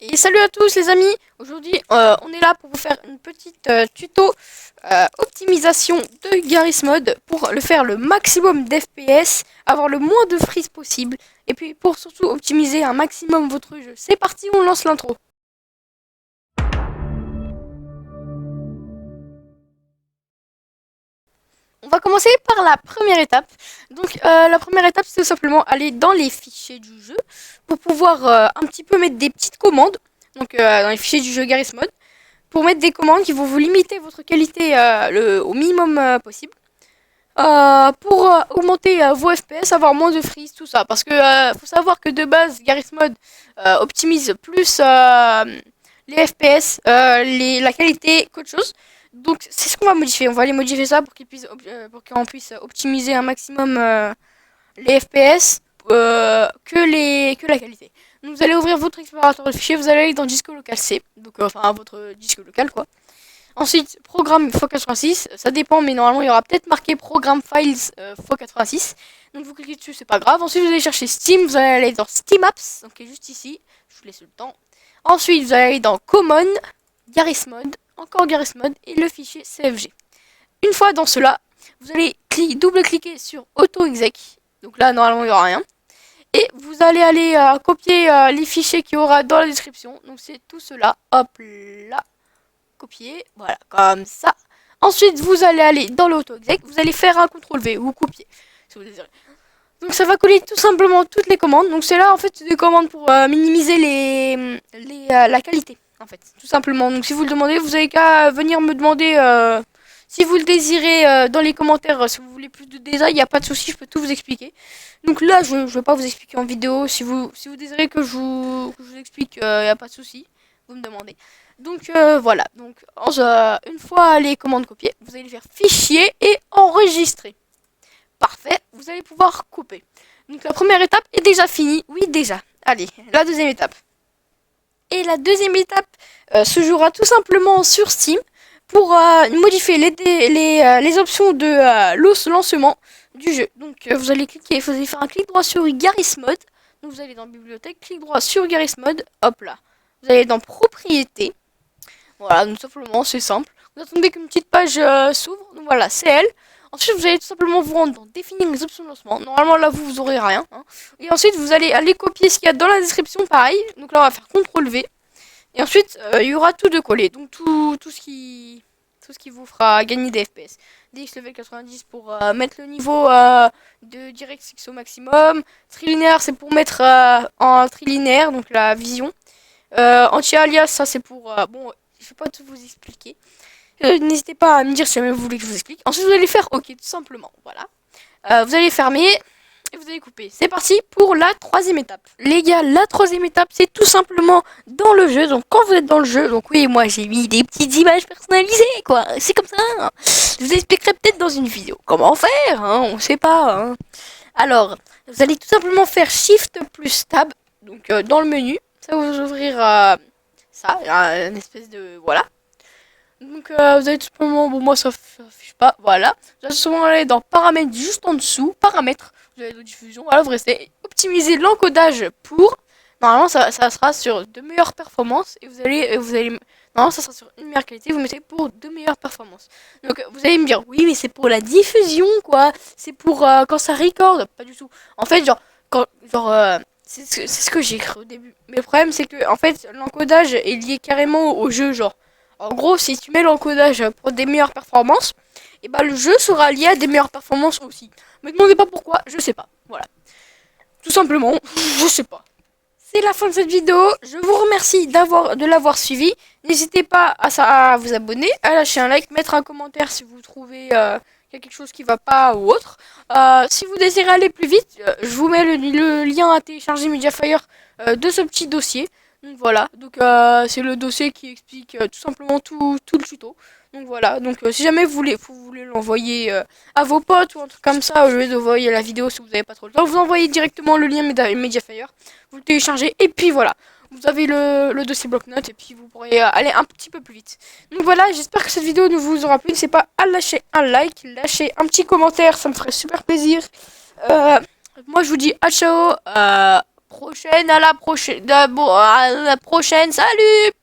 Et salut à tous les amis. Aujourd'hui on est là pour vous faire une petite tuto optimisation de Garry's Mod pour le faire le maximum d'FPS, avoir le moins de freeze possible et puis pour surtout optimiser un maximum votre jeu. C'est parti, on lance l'intro. On va commencer par la première étape. Donc la première étape, c'est tout simplement aller dans les fichiers du jeu pour pouvoir un petit peu mettre des petites commandes. Donc dans les fichiers du jeu Garry's Mod pour mettre des commandes qui vont vous limiter votre qualité au minimum possible. Pour augmenter vos FPS, avoir moins de freeze, tout ça. Parce que faut savoir que de base, Garry's Mod optimise plus les FPS, la qualité qu'autre chose. Donc c'est ce qu'on va modifier. On va aller modifier ça pour qu'on puisse optimiser un maximum les FPS que la qualité. Donc vous allez ouvrir votre explorateur de fichiers, vous allez aller dans disque local C, donc enfin votre disque local quoi. Ensuite, programme x86, ça dépend, mais normalement il y aura peut-être marqué programme files x86. Donc vous cliquez dessus, c'est pas grave. Ensuite, vous allez chercher Steam, vous allez aller dans Steam Apps, donc qui est juste ici. Je vous laisse le temps. Ensuite, vous allez aller dans Common, Garry's Mod, encore Garry's Mod et le fichier CFG. Une fois dans cela, vous allez double-cliquer sur Auto-Exec. Donc là, normalement, il n'y aura rien. Et vous allez aller copier les fichiers qu'il y aura dans la description. Donc c'est tout cela. Hop là. Copier, voilà, comme ça. Ensuite, vous allez aller dans l'auto-exec, vous allez faire un CTRL V, vous copiez, si vous désirez. Donc ça va coller tout simplement toutes les commandes. Donc c'est là, en fait, c'est des commandes pour minimiser la qualité, en fait, tout simplement. Donc si vous le demandez, vous avez qu'à venir me demander si vous le désirez dans les commentaires, si vous voulez plus de détails, il n'y a pas de souci, je peux tout vous expliquer. Donc là, je ne vais pas vous expliquer en vidéo. Si vous désirez que je vous explique, il n'y a pas de souci, vous me demandez. Donc voilà, donc une fois les commandes copiées, vous allez faire fichier et enregistrer. Parfait, vous allez pouvoir couper. Donc la première étape est déjà finie, oui déjà. Allez, la deuxième étape. Et la deuxième étape se jouera tout simplement sur Steam pour modifier les options de lancement du jeu. Donc vous allez faire un clic droit sur Garry's Mod. Donc vous allez dans bibliothèque, clic droit sur Garry's Mod, hop là. Vous allez dans propriétés. Voilà, donc simplement, c'est simple. Vous attendez qu'une petite page s'ouvre, donc voilà, c'est elle. Ensuite, vous allez tout simplement vous rendre dans définir les options de lancement. Normalement, là, vous aurez rien. Hein. Et ensuite, vous allez aller copier ce qu'il y a dans la description, pareil. Donc là, on va faire CTRL V. Et ensuite, il y aura tout de collé. Donc tout ce qui vous fera gagner des FPS. DX level 90 pour mettre le niveau de DirectX au maximum. Trilinéaire, c'est pour mettre en trilinéaire, donc la vision. Anti-alias, ça c'est pour... bon, je vais pas tout vous expliquer. N'hésitez pas à me dire si jamais vous voulez que je vous explique. Ensuite, vous allez faire OK, tout simplement. Voilà. Vous allez fermer et vous allez couper. C'est parti pour la troisième étape. Les gars, la troisième étape, c'est tout simplement dans le jeu. Donc, quand vous êtes dans le jeu, donc oui, moi j'ai mis des petites images personnalisées, quoi. C'est comme ça. Je vous expliquerai peut-être dans une vidéo comment faire. Hein, on sait pas. Hein. Alors, vous allez tout simplement faire Shift plus Tab. Donc, dans le menu, ça va vous ouvrir ça, une espèce de... Voilà. Donc vous allez tout simplement, bon moi ça affiche pas, voilà. Vous allez souvent aller dans paramètres juste en dessous, paramètres, vous avez de diffusion, voilà, vous restez optimiser l'encodage pour, normalement ça sera sur de meilleures performances et vous allez, normalement ça sera sur une meilleure qualité, vous mettez pour de meilleures performances. Donc vous allez me dire, oui mais c'est pour la diffusion quoi, c'est pour quand ça record, pas du tout. En fait c'est ce que j'ai écrit au début. Mais le problème c'est que en fait l'encodage est lié carrément au jeu genre. En gros, si tu mets l'encodage pour des meilleures performances, et bah le jeu sera lié à des meilleures performances aussi. Me demandez pas pourquoi, je sais pas. Voilà. Tout simplement, je sais pas. C'est la fin de cette vidéo. Je vous remercie de l'avoir suivi. N'hésitez pas à vous abonner, à lâcher un like, mettre un commentaire si vous trouvez qu'il y a quelque chose qui va pas ou autre. Si vous désirez aller plus vite, je vous mets le lien à télécharger Mediafire de ce petit dossier. Donc voilà, donc c'est le dossier qui explique tout simplement tout le tuto. Donc voilà, donc si jamais vous voulez l'envoyer à vos potes ou un truc comme ça, au lieu d'envoyer la vidéo si vous n'avez pas trop le temps, vous envoyez directement le lien Mediafire, vous le téléchargez et puis voilà. Vous avez le dossier bloc-notes et puis vous pourrez aller un petit peu plus vite. Donc voilà, j'espère que cette vidéo ne vous aura plu. N'hésitez pas à lâcher un like, lâcher un petit commentaire, ça me ferait super plaisir. Moi je vous dis à ciao. prochaine, à la prochaine, à la prochaine, salut!